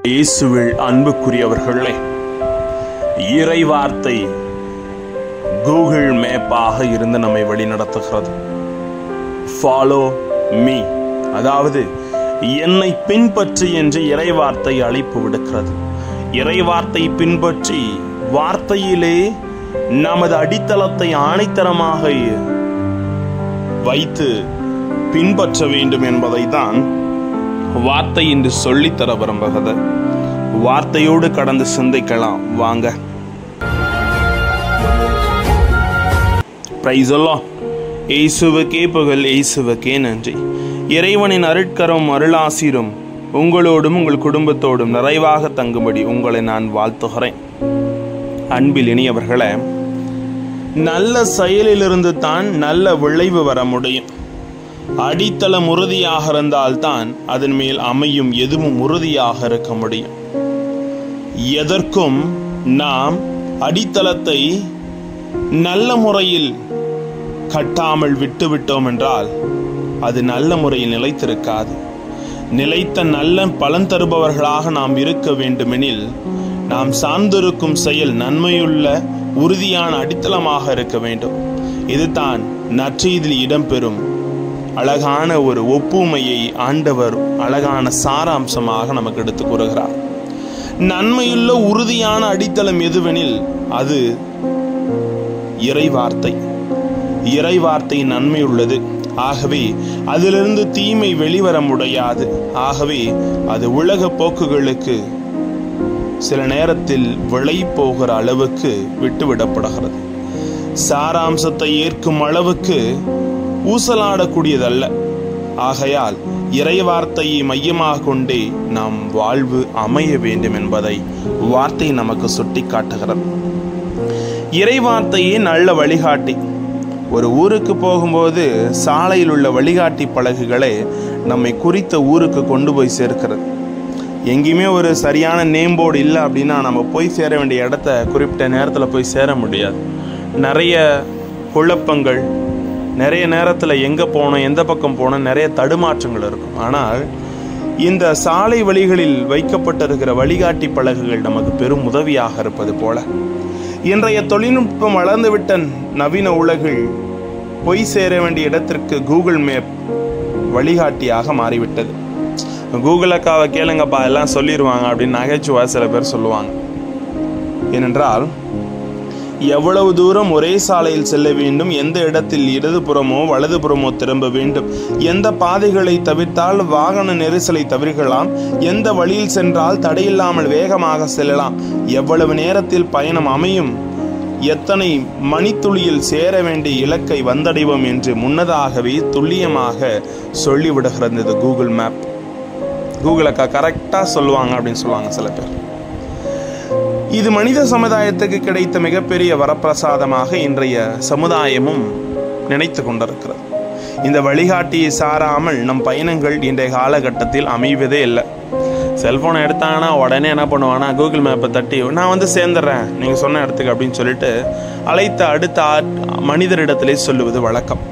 இயேசுவில் அன்புக்குரியவர்களே, இறைவார்த்தை கூகுள் மேப்பாக இருந்து நம்மை வழிநடத்துகிறது. ஃபாலோ மீ, அதாவது என்னை பின்பற்றி என்று இறைவார்த்தை அழைப்பு விடுக்கிறது. இறைவார்த்தை பின்பற்றி வார்த்தையிலே நமது அடித்தளத்தை ஆணித்தரமாக வைத்து பின்பற்ற வேண்டும் என்பதை தான் வார்த்தை என்று சொல்லித்தர விரும்புகிறது. வார்த்தையோடு கடந்து சிந்திக்கலாம் வாங்க. பிரைஸ் அல்லாஹ். இயேசுவுக்கே புகழ், இயேசுவுக்கே நன்றி. இறைவனின் அருட்கரம் அருளாசிரும் உங்களோடும் உங்கள் குடும்பத்தோடும் நிறைவாக தங்கும்படி உங்களை நான் வாழ்த்துகிறேன். அன்பில் இனியவர்களே, நல்ல செயலிலிருந்து தான் நல்ல விளைவு வர முடியும். அடித்தளம் உறுதியாக இருந்தால்தான் அதன் மேல் அமையும் எதுவும் உறுதியாக இருக்க முடியும். எதற்கும் நாம் அடித்தளத்தை நல்ல முறையில் கட்டாமல் விட்டுவிட்டோம் என்றால் அது நல்ல முறையில் நிலைத்திருக்காது. நிலைத்த நல்ல பலன் தருபவர்களாக நாம் இருக்க வேண்டுமெனில் நாம் சார்ந்திருக்கும் செயல் நன்மையுள்ள உறுதியான அடித்தளமாக இருக்க வேண்டும். இதுதான் நற்செய்தியில் இடம்பெறும் அழகான ஒரு ஒப்புமையை ஆண்டவர் அழகான சாராம்சமாக நமக்கு எடுத்து கூறுகிறார். நன்மையுள்ள உறுதியான அடித்தளம் எதுவெனில் அது இறைவார்த்தை. இறைவார்த்தை நன்மை உள்ளது. ஆகவே அதிலிருந்து தீமை வெளிவர முடியாது. ஆகவே அது உலக போக்குகளுக்கு சில நேரத்தில் விளை போகிற அளவுக்கு விட்டுவிடப்படுகிறது. சாராம்சத்தை ஏற்கும் அளவுக்கு ஊசலாடக்கூடியதல்ல. ஆகையால் இறைவார்த்தையை மையமாக கொண்டே நாம் வாழ்வு அமைய வேண்டும் என்பதை வார்த்தை நமக்கு சுட்டி காட்டுகிறது. இறைவார்த்தையே நல்ல வழிகாட்டி. ஒரு ஊருக்கு போகும்போது சாலையில் உள்ள வழிகாட்டி பலகைகளை நம்மை குறித்த ஊருக்கு கொண்டு போய் சேர்க்கிறது. எங்கேயுமே ஒரு சரியான நேம் போர்டு இல்லை அப்படின்னா நம்ம போய் சேர வேண்டிய இடத்த குறிப்பிட்ட நேரத்தில் போய் சேர முடியாது. நிறைய குழப்பங்கள், நிறைய நேரத்தில் எங்கே போனோம் எந்த பக்கம் போனோம் நிறைய தடுமாற்றங்கள் இருக்கும். ஆனால் இந்த சாலை வழிகளில் வைக்கப்பட்டிருக்கிற வழிகாட்டி பலகைகள் நமக்கு பெரும் உதவியாக இருப்பது போல இன்றைய தொழில்நுட்பம் வளர்ந்துவிட்ட நவீன உலகில் போய் சேர வேண்டிய இடத்திற்கு கூகுள் மேப் வழிகாட்டியாக மாறிவிட்டது. கூகுள் அக்காவை கேளுங்கப்பா எல்லாம் சொல்லிடுவாங்க அப்படின்னு நகைச்சுவா சில பேர் சொல்லுவாங்க. ஏனென்றால் எவ்வளவு தூரம் ஒரே சாலையில் செல்ல வேண்டும், எந்த இடத்தில் இடதுபுறமோ வலதுபுறமோ திரும்ப வேண்டும், எந்த பாதைகளை தவிர்த்தால் வாகன நெரிசலை தவிர்க்கலாம், எந்த வழியில் சென்றால் தடையில்லாமல் வேகமாக செல்லலாம், எவ்வளவு நேரத்தில் பயணம் அமையும், எத்தனை மணித்துளியில் சேர வேண்டிய இலக்கை வந்தடைவோம் என்று முன்னதாகவே துல்லியமாக சொல்லிவிடுகிறது இந்த கூகுள் மேப். கூகுள் அக்கா கரெக்டாக சொல்லுவாங்க அப்படின்னு சொல்லுவாங்க சில பேர். இது மனித சமுதாயத்துக்கு கிடைத்த மிகப்பெரிய வரப்பிரசாதமாக இன்றைய சமுதாயமும் நினைத்து கொண்டிருக்கிறது. இந்த வழிகாட்டியை சாராமல் நம் பயணங்கள் இன்றைய காலகட்டத்தில் அமைவதே இல்லை. செல்போனை எடுத்தாங்கன்னா உடனே என்ன பண்ணுவாங்கன்னா கூகுள் மேப்பை தட்டி நான் சேர்ந்துடுறேன் நீங்கள் சொன்ன இடத்துக்கு அப்படின்னு சொல்லிட்டு அழைத்த அடுத்த மனிதரிடத்திலே சொல்லுவது வழக்கம்.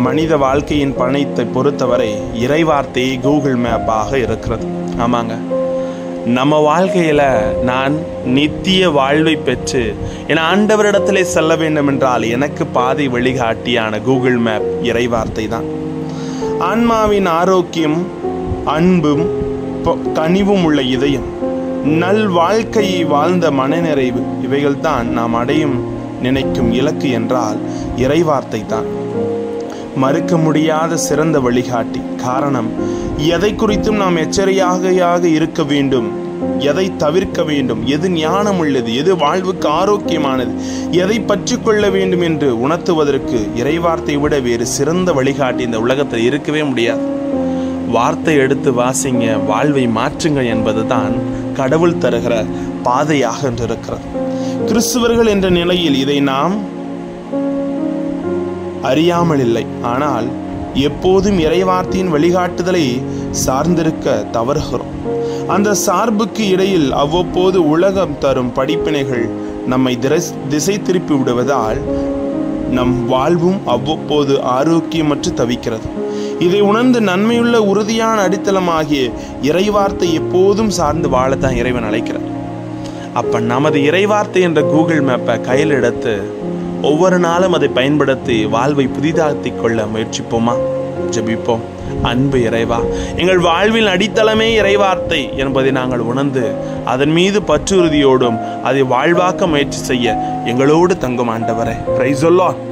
மனித வாழ்க்கையின் பணத்தை பொறுத்தவரை இறைவார்த்தையை கூகுள் மேப்பாக இருக்கிறது. ஆமாங்க, நம்ம வாழ்க்கையில நான் நித்திய வாழ்வை பெற்று என ஆண்டவரிடத்திலே செல்ல வேண்டும் என்றால் எனக்கு பாதை வழிகாட்டியான கூகுள் மேப் இறைவார்த்தை தான். ஆன்மாவின் ஆரோக்கியம், அன்பும் கனிவும் உள்ள இதயம், நல் வாழ்க்கையை வாழ்ந்த மனநிறைவு, இவைகள் தான் நாம் அடையும் நினைக்கும் இலக்கு என்றால் இறைவார்த்தை தான். மறுக்க முடியாத சிறந்த வழிகாட்டி. காரணம், எதை குறித்தும் நாம் எச்சரிக்கையாக இருக்க வேண்டும், எதை தவிர்க்க வேண்டும், எது ஞானம் உள்ளது, எது வாழ்வுக்கு ஆரோக்கியமானது, எதை பற்றி கொள்ள வேண்டும் என்று உணர்த்துவதற்கு இறைவார்த்தை விட வேறு சிறந்த வழிகாட்டி இந்த உலகத்தில் இருக்கவே முடியாது. வார்த்தை எடுத்து வாசிங்க, வாழ்வை மாற்றுங்க என்பதுதான் கடவுள் தருகிற பாதையாக இருக்கிறது. கிறிஸ்துவர்கள் என்ற நிலையில் இதை நாம் அறியாமல் இல்லை. ஆனால் எப்போதும் இறைவார்த்தையின் வழிகாட்டுதலை சார்ந்திருக்க தவறுகிறோம். அந்த சார்புக்கு இடையில் அவ்வப்போது உலகம் தரும் படிப்பினைகள் நம்மை திசை திருப்பி விடுவதால் நம் வாழ்வும் அவ்வப்போது ஆரோக்கியமற்று தவிக்கிறது. இதை உணர்ந்து நன்மையுள்ள உறுதியான அடித்தளமாகிய இறைவார்த்தை எப்போதும் சார்ந்து வாழத்தான் இறைவன் அழைக்கிறார். அப்ப நமது இறைவார்த்தை என்ற கூகுள் மேப்பை கையில் எடுத்து ஒவ்வொரு நாளும் அதை பயன்படுத்தி வாழ்வை புதிதாக்கிக் கொள்ள முயற்சிப்போமா? ஜெபிப்போம். அன்பு இறைவா, எங்கள் வாழ்வில் அடித்தளமே இறைவார்த்தை என்பதை நாங்கள் உணர்ந்து அதன் மீது பற்றுறுதியோடும் அதை வாழ்வாக்க முயற்சி செய்ய எங்களோடு தங்கும் ஆண்டவரே. Praise the Lord.